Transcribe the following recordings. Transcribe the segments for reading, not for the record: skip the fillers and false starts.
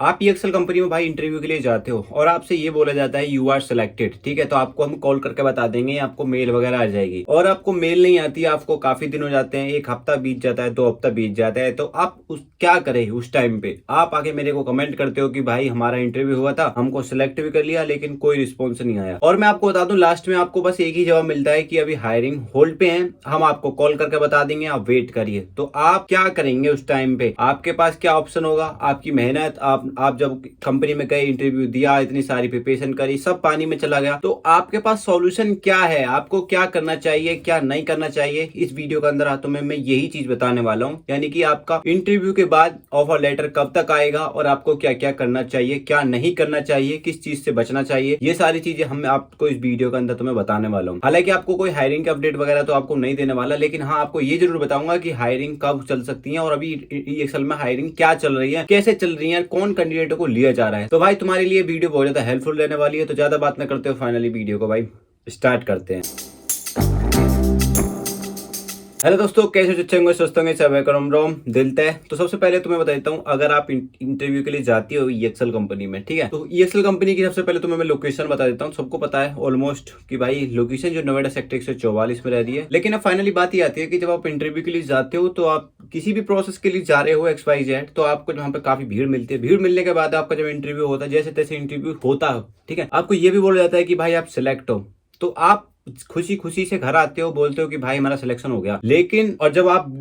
आप ईएक्सएल कंपनी में भाई इंटरव्यू के लिए जाते हो और आपसे ये बोला जाता है यू आर सिलेक्टेड, ठीक है। तो आपको हम कॉल करके बता देंगे, आपको मेल वगैरह आ जाएगी और आपको मेल नहीं आती, आपको काफी दिन हो जाते हैं, एक हफ्ता बीत जाता है, 2 हफ्ता बीत जाता है, तो आप उस क्या करें उस टाइम पे। आप आके मेरे को कमेंट करते हो कि भाई हमारा इंटरव्यू हुआ था, हमको सिलेक्ट भी कर लिया लेकिन कोई रिस्पॉन्स नहीं आया। और मैं आपको बता दूं लास्ट में आपको बस एक ही जवाब मिलता है कि अभी हायरिंग होल्ड पे है, हम आपको कॉल करके बता देंगे, आप वेट करिए। तो आप क्या करेंगे उस टाइम पे? आपके पास क्या ऑप्शन होगा? आपकी मेहनत, आप जब कंपनी में गए, इंटरव्यू दिया, इतनी सारी प्रिपरेशन करी, सब पानी में चला गया। तो आपके पास सॉल्यूशन क्या है? आपको क्या करना चाहिए, क्या नहीं करना चाहिए? इस वीडियो के अंदर तो मैं यही चीज बताने वाला हूँ, यानी कि आपका इंटरव्यू के बाद ऑफर लेटर कब तक आएगा और आपको क्या क्या करना चाहिए, क्या नहीं करना चाहिए, किस चीज से बचना चाहिए, ये सारी चीजें हम आपको इस वीडियो के अंदर तुम्हें बताने वाला हूँ। हालांकि आपको कोई हायरिंग का अपडेट वगैरह तो आपको नहीं देने वाला, लेकिन हाँ आपको ये जरूर बताऊंगा कि हायरिंग कब चल सकती है और अभी ईएक्सएल में हायरिंग क्या चल रही है, कैसे चल रही है, कौन कैंडिडेटों को लिया जा रहा है। तो भाई तुम्हारे लिए वीडियो बहुत ज्यादा हेल्पफुल रहने वाली है। तो ज्यादा बात न करते हो, फाइनली वीडियो को भाई स्टार्ट करते हैं। हेलो दोस्तों, कैसे हो? अच्छे होंगे, स्वस्थ होंगे, सब वेलकम रोम दिल तय। तो सबसे पहले तुम्हें बता देता हूँ, अगर आप इंटरव्यू के लिए जाती हो ईएक्सएल कंपनी में, ठीक है, तो ईएक्सएल कंपनी की सबसे पहले तुम्हें मैं लोकेशन बता देता हूँ। सबको पता है ऑलमोस्ट कि भाई लोकेशन जो नोएडा सेक्टर 144 में रह रही है। लेकिन अब फाइनली बात ये आती है कि जब आप इंटरव्यू के लिए जाते हो तो आप किसी भी प्रोसेस के लिए जा रहे हो XYZ, तो आपको वहां पे काफी भीड़ मिलती है। भीड़ मिलने के बाद आपका जब इंटरव्यू होता है, जैसे तैसे इंटरव्यू होता हो, ठीक है, आपको ये भी बोला जाता है कि भाई आप सिलेक्ट हो। तो आप खुशी खुशी से घर आते हो, बोलते हो कि भाई हमारा सिलेक्शन हो गया। लेकिन और जब आप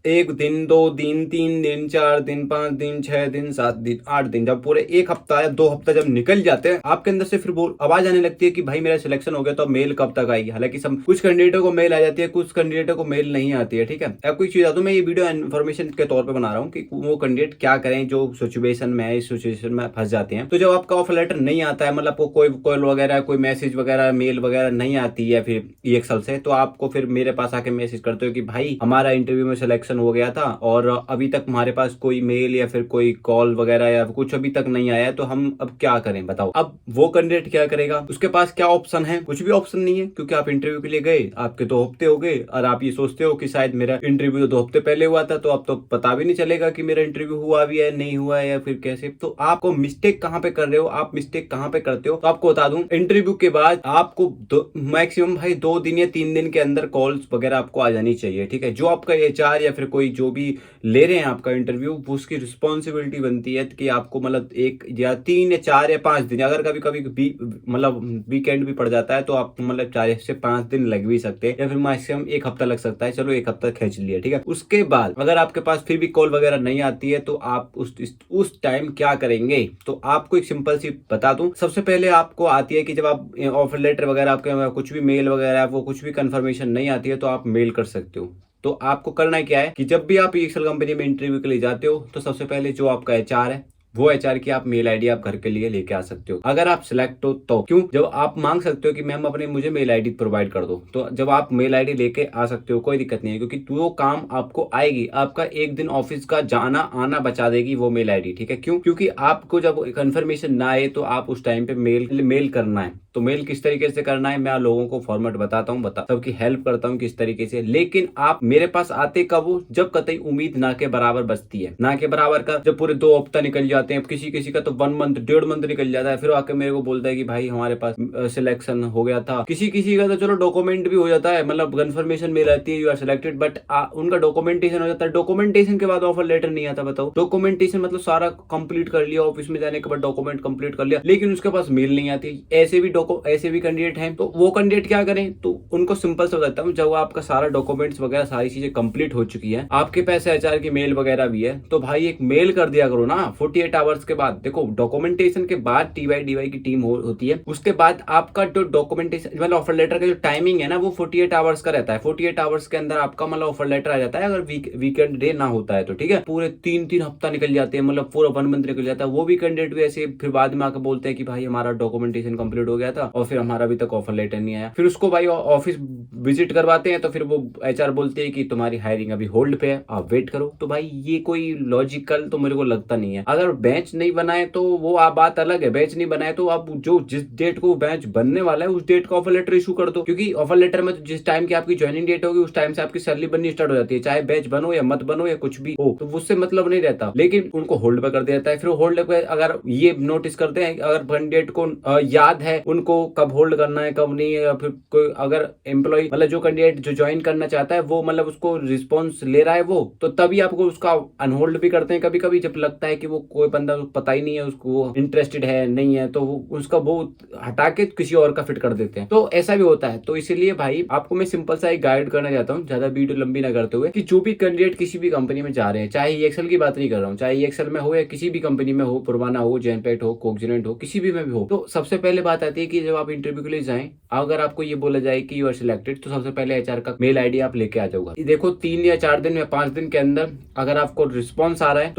1 दिन, 2 दिन, 3 दिन, 4 दिन, 5 दिन, 6 दिन, 7 दिन, 8 दिन, जब पूरे 1 हफ्ता या 2 हफ्ता जब निकल जाते हैं, आपके अंदर से फिर आवाज आने लगती है कि भाई मेरा सिलेक्शन हो गया, तो अब मेल कब तक आएगी। हालांकि सब कुछ कैंडिडेटों को मेल आ जाती है, कुछ कैंडिडेटों को मेल नहीं आती है, ठीक है। आपको एक चीज बता दूं, मैं ये वीडियो इन्फॉर्मेशन के तौर पर बना रहा हूँ कि वो कैंडिडेट क्या करें जो सिचुएशन में है, इस सिचुएशन में फंस जाते हैं। तो जब आपका ऑफर लेटर नहीं आता है, मतलब आपको कोई कॉल वगैरह, कोई मैसेज वगैरह, मेल वगैरह नहीं आती है फिर ईएक्सएल से, तो आपको फिर मेरे पास आके मैसेज करते हो कि भाई हमारा इंटरव्यू में सिलेक्शन हो गया था और अभी तक हमारे पास कोई मेल या फिर कोई कॉल वगैरह या कुछ अभी तक नहीं आया है, तो हम अब क्या करें बताओ। अब वो कैंडिडेट क्या करेगा? उसके पास क्या ऑप्शन है? कुछ भी ऑप्शन नहीं है, क्योंकि आप इंटरव्यू के लिए गए, आपके 2 हफ्ते हो गए और आप ये सोचते हो कि शायद मेरा इंटरव्यू 2 हफ्ते पहले हुआ था, तो अब तो पता भी नहीं चलेगा कि मेरा इंटरव्यू हुआ भी है नहीं हुआ है या फिर कैसे। तो आपको मिस्टेक कहाँ पे कर रहे हो, आप मिस्टेक कहाँ पे करते हो? तो आपको बता दूं, इंटरव्यू के बाद आपको मैक्सिमम भाई 2 दिन या 3 दिन के अंदर कॉल्स वगैरह आपको आ जानी चाहिए, ठीक है। जो आपका एचआर या फिर कोई जो भी ले रहे हैं आपका इंटरव्यू, उसकी रिस्पॉन्सिबिलिटी बनती है कि आपको मतलब 1 या 3 या 4 या 5 दिन, अगर कभी कभी मतलब वीकेंड भी पड़ जाता है, तो आपको मतलब 4 से 5 दिन लग भी सकते हैं या फिर मैक्सिमम 1 हफ्ता लग सकता है। चलो 1 हफ्ता खींच लिया, ठीक है। उसके बाद अगर आपके पास फिर भी कॉल वगैरह नहीं आती है, तो आप उस टाइम क्या करेंगे? तो आपको एक सिंपल सी बता दूं, सबसे पहले आपको आती है कि जब आप ऑफर लेटर वगैरह, आपके कुछ भी मेल वगैरह, वो कुछ भी कंफर्मेशन नहीं आती है, तो आप मेल कर सकते हो। तो आपको करना क्या है कि जब भी आप एक्सेल कंपनी में इंटरव्यू के लिए जाते हो, तो सबसे पहले जो आपका एचआर है, वो एचआर की आप मेल आईडी आप घर के लिए लेके आ सकते हो, अगर आप सिलेक्ट हो तो। क्यों? जब आप मांग सकते हो कि मैम अपने मुझे मेल आईडी प्रोवाइड कर दो, तो जब आप मेल आईडी लेके आ सकते हो, कोई दिक्कत नहीं है, क्योंकि वो काम आपको आएगी, आपका 1 दिन ऑफिस का जाना आना बचा देगी वो मेल आईडी, ठीक है। क्यों? क्योंकि आपको जब कंफर्मेशन ना आए, तो आप उस टाइम पे मेल करना है। तो मेल किस तरीके से करना है, मैं लोगों को फॉर्मेट बताता हूँ, सबकी हेल्प करता हूँ किस तरीके से। लेकिन आप मेरे पास आते कब हो? जब कतई उम्मीद ना के बराबर बचती है। ना के बराबर का जब पूरे 2 हफ्ता निकल जाते हैं, किसी किसी का तो 1 मंथ, 1.5 मंथ निकल जाता है, फिर आके मेरे को बोलता है कि भाई हमारे पास सिलेक्शन हो गया था। किसी किसी का तो चलो डॉक्यूमेंट भी हो जाता है, मतलब कंफर्मेशन मेल आती है यू आर सिलेक्टेड, बट उनका डॉक्यूमेंटेशन हो जाता है। डॉक्यूमेंटेशन के बाद ऑफर लेटर नहीं आता। बताओ, डॉक्यूमेंटेशन मतलब सारा कंप्लीट कर लिया, ऑफिस में जाने के बाद डॉक्यूमेंट कंप्लीट कर लिया, लेकिन उसके पास मेल नहीं आती। ऐसे भी कैंडिडेट हैं। तो वो कैंडिडेट क्या करें? तो उनको सिंपल से बताता हूँ, जब आपका सारा डॉक्यूमेंट्स वगैरह सारी चीजें कंप्लीट हो चुकी है, आपके पास एचआर की मेल वगैरह भी है, तो भाई एक मेल कर दिया करो ना 48 आवर्स के बाद। देखो, डॉक्यूमेंटेशन के बाद टीवाई की टीम होती है, उसके बाद आपका जो डॉक्यूमेंटेशन मतलब ऑफर लेटर का जो टाइमिंग है ना, वो 48 आवर्स का रहता है। 48 आवर्स के अंदर आपका मतलब ऑफर लेटर आ जाता है, अगर वीकेंड डे ना होता है तो, ठीक है। पूरे 3 हफ्ता निकल जाते हैं, मतलब पूरा 1 मंथ निकल जाता है। वो भी कैंडिडेट भी ऐसे फिर बाद में आकर बोलते हैं कि भाई हमारा डॉक्यूमेंटेशन कंप्लीट हो गया था और फिर हमारा अभी तक ऑफर लेटर नहीं आया। फिर उसको भाई ऑफिस विजिट करवाते हैं, तो फिर वो एचआर बोलते हैं कि तुम्हारी हायरिंग अभी होल्ड पे है, आप वेट करो। तो भाई ये कोई लॉजिकल तो मेरे को लगता नहीं है। अगर बेंच नहीं बनाए तो वो आप बात अलग है, बेंच नहीं बनाए तो आप जो जिस डेट को बेंच बनने वाला है उस डेट का ऑफर लेटर इशू कर दो, क्योंकि ऑफर लेटर में तो जिस टाइम की आपकी ज्वाइनिंग डेट होगी उस टाइम से आपकी सैलरी बननी स्टार्ट हो जाती है, चाहे बेंच बनो या मत बनो या कुछ भी हो, तो उससे मतलब नहीं रहता। लेकिन उनको होल्ड पे कर देता है, फिर होल्ड पे अगर ये नोटिस करते हैं अगर कैंडिडेट को याद है उनको कब होल्ड करना है कब नहीं है, या फिर कोई अगर एम्प्लॉय मतलब जो कैंडिडेट जो ज्वाइन करना चाहता है वो मतलब उसको रिस्पॉन्स ले रहा है वो, तो तभी आपको उसका अनहोल्ड भी करते हैं कभी कभी, जब लगता है कि वो कोई बंदा पता ही नहीं है उसको इंटरेस्टेड है नहीं है, तो उसका वो हटा के किसी और का फिट कर देते हैं, तो ऐसा भी होता है। तो इसीलिए भाई आपको मैं सिंपल सा एक गाइड करना चाहता हूँ, ज्यादा वीडियो लंबी ना करते हुए, कि जो भी कैंडिडेट किसी भी कंपनी में जा रहे हैं, चाहे एक्सेल की बात नहीं कर रहा हूँ, चाहे एक्सेल में हो या किसी भी कंपनी में हो, पुरवाना हो, जेनपेट हो, कोग्जिनेंट हो, किसी भी में भी हो, तो सबसे पहले बात आती है कि जब आप इंटरव्यू के लिए जाएं, अगर आपको ये बोला जाए कि यू आर सिलेक्टेड, तो सबसे पहले एचआर का मेल आईडी आप लेके आ जाओगा। देखो 3 या 4 दिन या 5 दिन के अंदर अगर आपको रिस्पॉन्स आ रहा है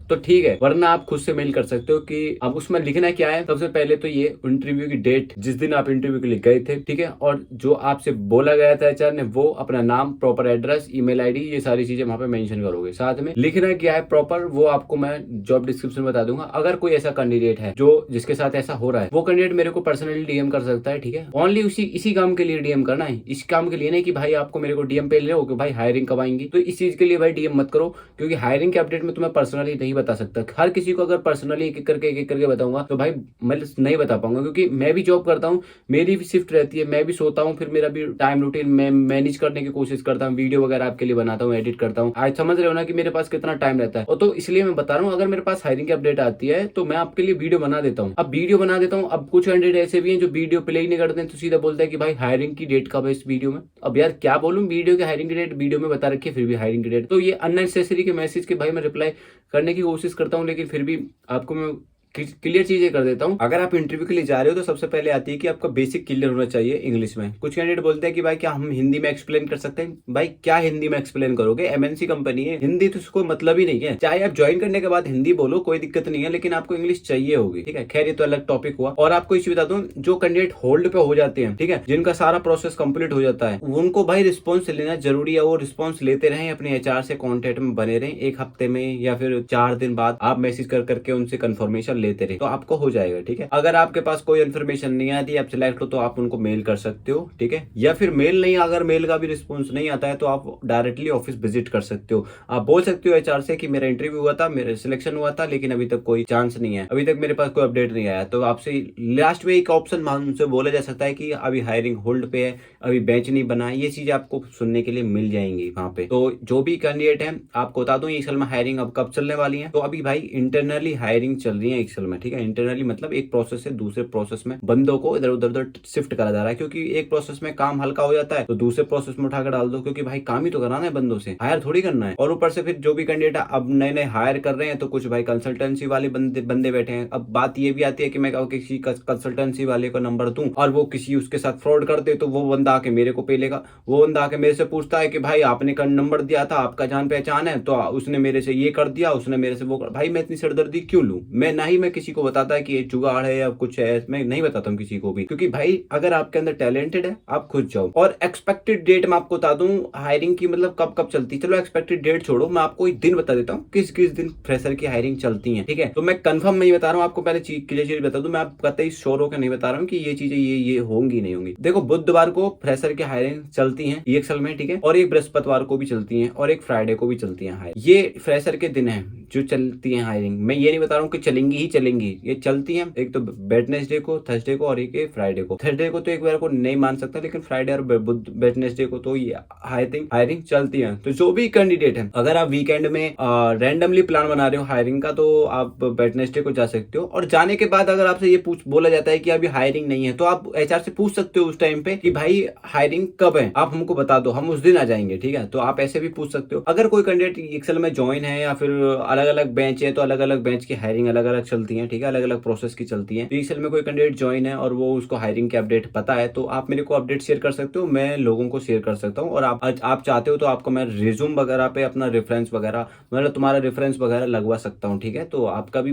तो ठीक है, वरना आप खुद से मेल कर सकते हो कि अब उसमें लिखना क्या है। सबसे पहले तो ये इंटरव्यू की डेट, जिस दिन आप इंटरव्यू के लिए गए थे, ठीक है, और जो आपसे बोला गया था एचआर ने, वो अपना नाम, प्रॉपर एड्रेस, ईमेल आईडी, ये सारी चीजें वहां पे मेंशन करोगे। साथ में लिखना क्या है प्रॉपर वो आपको मैं जॉब डिस्क्रिप्शन में बता दूंगा। अगर कोई ऐसा कैंडिडेट है जो जिसके साथ ऐसा हो रहा है, वो कैंडिडेट मेरे को पर्सनली डीएम कर सकता है, ठीक है, ओनली इसी काम के लिए डीएम करना है, इस काम के लिए नहीं कि भाई आपको मेरे को डीएम पे ले रहे हो कि भाई हायरिंग कब आएंगी, तो इस चीज के लिए भाई डीएम मत करो, क्योंकि हायरिंग के अपडेट में तुम्हें पर्सनली नहीं बता सकता। हर किसी को अगर पर्सनली एक एक करके बताऊंगा तो भाई मैं नहीं बता पाऊंगा, क्योंकि मैं भी जॉब करता हूँ, मेरी भी शिफ्ट रहती है, मैं भी सोता हूँ, फिर मेरा भी टाइम रूटीन मैं मैनेज करने की कोशिश करता हूँ, वीडियो वगैरह आपके लिए बनाता हूँ, एडिट करता हूँ। आज समझ रहे हो ना कि मेरे पास कितना टाइम रहता है, और तो इसलिए मैं बता रहा हूँ अगर मेरे पास हायरिंग की अपडेट आती है तो मैं आपके लिए वीडियो बना देता हूँ। अब वीडियो बना देता हूँ, अब कुछ कैंडिडेट ऐसे भी हैं जो वीडियो प्ले ही नहीं करते हैं, तो सीधा बोलते हैं कि भाई हायरिंग की डेट कब है इस वीडियो में। अब यार क्या बोलूं, वीडियो की हायरिंग की डेट वीडियो में बता रखी है, फिर भी हायरिंग की डेट, तो ये अननेसेसरी के मैसेज के भाई मैं रिप्लाई करने की कोशिश करता हूँ, लेकिन फिर भी आपको मैं क्लियर चीजें कर देता हूं। अगर आप इंटरव्यू के लिए जा रहे हो तो सबसे पहले आती है कि आपका बेसिक क्लियर होना चाहिए इंग्लिश में। कुछ कैंडिडेट बोलते हैं कि भाई क्या हम हिंदी में एक्सप्लेन कर सकते हैं, भाई क्या हिंदी में एक्सप्लेन करोगे, एमएनसी कंपनी है, हिंदी तो उसको मतलब ही नहीं है, चाहे आप ज्वाइन करने के बाद हिंदी बोलो कोई दिक्कत नहीं है, लेकिन आपको इंग्लिश चाहिए होगी, ठीक है। खैर ये तो अलग टॉपिक हुआ। और आपको इसी बता दूं, जो कैंडिडेट होल्ड पे हो जाते हैं, ठीक है, जिनका सारा प्रोसेस कंप्लीट हो जाता है, उनको भाई रिस्पॉन्स लेना जरूरी है, वो रिस्पॉन्स लेते रहे, अपने एचआर से कॉन्टेक्ट में बने रहे, एक हफ्ते में या फिर 4 दिन बाद आप मैसेज कर करके उनसे कंफर्मेशन लेते रहे, तो आपको हो जाएगा, ठीक है। अगर आपके पास कोई इन्फॉर्मेशन नहीं आती, आप सिलेक्ट हो, तो आप उनको मेल कर सकते हो, ठीक है, या फिर मेल नहीं, अगर मेल का भी रिस्पॉन्स नहीं आता है तो आप डायरेक्टली ऑफिस विजिट कर सकते हो। आप बोल सकते हो एचआर से कि मेरा इंटरव्यू हुआ था, मेरा सिलेक्शन हुआ था, लेकिन अभी तक कोई चांस नहीं है, अभी तक मेरे पास कोई अपडेट नहीं आया, तो आपसे लास्ट में एक ऑप्शन उनसे बोला जा सकता है कि अभी हायरिंग होल्ड पे है, अभी बेंच नहीं बना है, ये चीजें आपको सुनने के लिए मिल जाएंगी वहां पे। तो जो भी कैंडिडेट है आपको बता दूं, एक्सेल में हायरिंग अब कब चलने वाली है, तो अभी भाई इंटरनली हायरिंग चल रही है एक्सेल में, ठीक है। इंटरनली मतलब एक प्रोसेस से दूसरे प्रोसेस में बंदों को इधर उधर शिफ्ट करा जा रहा है, क्योंकि एक प्रोसेस में काम हल्का हो जाता है तो दूसरे प्रोसेस में उठाकर डाल दो, क्योंकि भाई काम ही तो कराना है बंदों से, हायर थोड़ी करना है। और ऊपर से फिर जो भी कैंडिडेट अब नए नए हायर कर रहे हैं, तो कुछ भाई कंसल्टेंसी वाले बंदे बैठे हैं। अब बात ये भी आती है कि मैं किसी कंसल्टेंसी वाले को नंबर दूं और वो किसी उसके साथ फ्रॉड कर दे, तो वो बंदा आके मेरे को पे लेगा, वो बंदा आके मेरे से पूछता है कि भाई आपने नंबर दिया था, आपका जान पहचान है, तो उसने मेरे से ये कर दिया, उसने मेरे से वो कर। भाई मैं इतनी सिरदर्दी क्यों लूं, मैं ना ही मैं किसी को बताता है कि ये जुगाड़ है या कुछ है, मैं नहीं बताता हूँ किसी को भी, क्योंकि भाई अगर आपके अंदर टैलेंटेड है आप खुद जाओ। और एक्सपेक्टेड डेट मैं आपको बता दूं हायरिंग की, मतलब कब कब चलती है, चलो एक्सपेक्टेड डेट छोड़ो, मैं आपको एक दिन बता देता हूँ किस किस दिन फ्रेशर की हायरिंग चलती है, ठीक है। तो मैं कंफर्म नहीं बता रहा हूँ आपको, पहले क्लियर चीज बता दूं, मैं आप कतई श्योर होकर नहीं बता रहा हूँ कि ये चीजें ये होंगी नहीं होंगी। देखो बुधवार को फ्रेशर की हायरिंग चलती है ईएक्सएल में, ठीक है, और एक बृहस्पतिवार को भी चलती है और एक फ्राइडे को भी चलती है हायरिंग। ये फ्रेशर के दिन है जो चलती है हायरिंग। मैं ये नहीं बता रहा हूँ कि चलेंगी ही चलेंगी, ये चलती है, एक तो वेडनेसडे को, थर्सडे को और एक फ्राइडे को। थर्सडे को तो एक बार को नहीं मान सकता, लेकिन फ्राइडे और वेडनेसडे को तो ये हायरिंग चलती है। तो जो भी कैंडिडेट है, अगर आप वीकेंड में रैंडमली प्लान बना रहे हो हायरिंग का, तो आप वेडनेसडे को जा सकते हो। और जाने के बाद अगर आपसे ये बोला जाता है कि अभी हायरिंग नहीं है, तो आप एचआर से पूछ सकते हो उस टाइम पे कि भाई हायरिंग कब है, आप हमको बता दो, हम उस दिन आ जाएंगे, ठीक है। तो आप ऐसे भी पूछ सकते हो। अगर कोई कैंडिडेट एक्सेल में ज्वाइन है या फिर अलग अलग बेंच है, तो अलग अलग बेंच की हायरिंग अलग अलग चलती है, ठीक है, अलग अलग प्रोसेस की चलती है। ईएक्सएल में कोई कैंडिडेट ज्वाइन है और वो उसको हायरिंग की अपडेट पता है तो आप मेरे को अपडेट शेयर कर सकते हो, मैं लोगों को शेयर कर सकता हूँ। और आप चाहते हो तो आपको मैं रिज्यूम वगैरह पे अपना रेफरेंस वगैरह, मतलब तुम्हारा रेफरेंस वगैरह लगवा सकता हूँ, ठीक है, तो आपका भी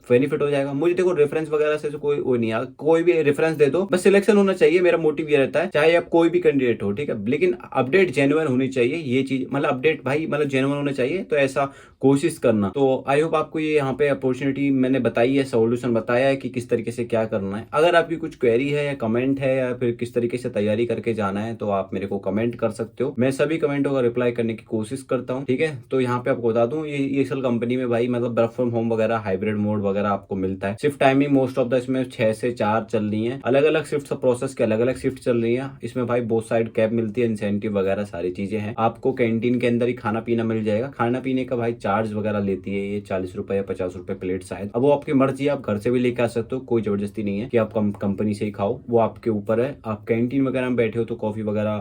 बेनिफिट हो जाएगा। मुझे देखो रेफरेंस वगैरह से कोई वो नहीं है, कोई भी रेफरेंस दे दो, बस सिलेक्शन होना चाहिए, मेरा मोटिव ये रहता है, चाहे आप कोई भी कैंडिडेट हो, ठीक है, लेकिन अपडेट जेन्युइन होनी चाहिए, ये चीज मतलब अपडेट भाई मतलब जेन्युइन होना चाहिए, तो ऐसा कोशिश करना। तो आई होप आपको ये यहाँ पे अपॉर्चुनिटी मैंने बताई है, सोल्यूशन बताया है कि किस तरीके से क्या करना है। अगर आपकी कुछ क्वेरी है या कमेंट है या फिर किस तरीके से तैयारी करके जाना है तो आप मेरे को कमेंट कर सकते हो, मैं सभी कमेंटों का रिप्लाई करने की कोशिश करता हूँ, ठीक है। तो यहाँ पे आपको बता दूं, ये ईएक्सएल कंपनी में भाई मतलब वर्क फ्रॉम होम वगैरह, हाइब्रिड मोड वगैरह आपको मिलता है। Shift timing most of the इसमें 6 से 4 चल रही है, अलग अलग शिफ्ट प्रोसेस के अलग अलग शिफ्ट चल रही है। इसमें भाई बोथ साइड कैब मिलती है, इंसेंटिव वगैरह सारी चीजें हैं। आपको कैंटीन के अंदर ही खाना पीना मिल जाएगा, खाना पीने का भाई चार्ज वगैरह लेती है ये 40 रुपए या 50 रुपए प्लेट शायद, अब वो आपकी मर्जी है, आप घर से भी लेके आ सकते हो, कोई जबरदस्ती नहीं है कि आप कंपनी से ही खाओ, वो आपके ऊपर है। आप कैंटीन वगैरह में बैठे हो तो कॉफी वगैरह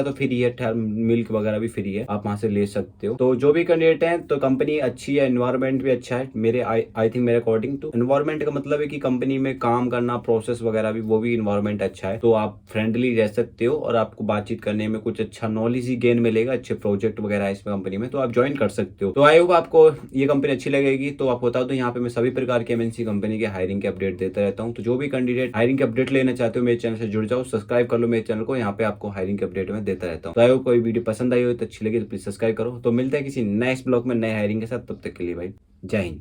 तो फ्री है, मिल्क वगैरह भी फ्री है, आप वहां से ले सकते हो। तो जो भी कैंडिडेट है तो कंपनी अच्छी है, एनवायरमेंट भी अच्छा है, मेरे आई थिंक मेरे अकॉर्डिंग तो एनवायरमेंट का मतलब है कि कंपनी में काम करना, प्रोसेस वगैरह भी, वो भी एनवायरमेंट अच्छा है, तो आप फ्रेंडली रह सकते हो और आपको बातचीत करने में कुछ अच्छा नॉलेज ही गेन मिलेगा, अच्छे प्रोजेक्ट वगैरह है इसमें कंपनी में, तो आप ज्वाइन कर सकते हो। तो आई होप आपको ये कंपनी अच्छी लगेगी। तो आप बता दो, यहाँ पे मैं सभी प्रकार के एमएनसी कंपनी के हायरिंग के अपडेट देता रहता हूँ, तो जो भी कैंडिडेट हायरिंग के अपडेट लेना चाहते हो मेरे चैनल से जुड़ जाओ, सब्सक्राइब कर लो मेरे चैनल को, यहाँ पे आपको हायरिंग के अपडेट में देता रहता हूँ। तो आई होप कोई वीडियो पसंद आई हो तो अच्छी लगी तो प्लीज सब्सक्राइब करो। तो मिलता है किसी नेक्स्ट ब्लॉग में नए हायरिंग के साथ, तब तक के लिए भाई जय हिंद।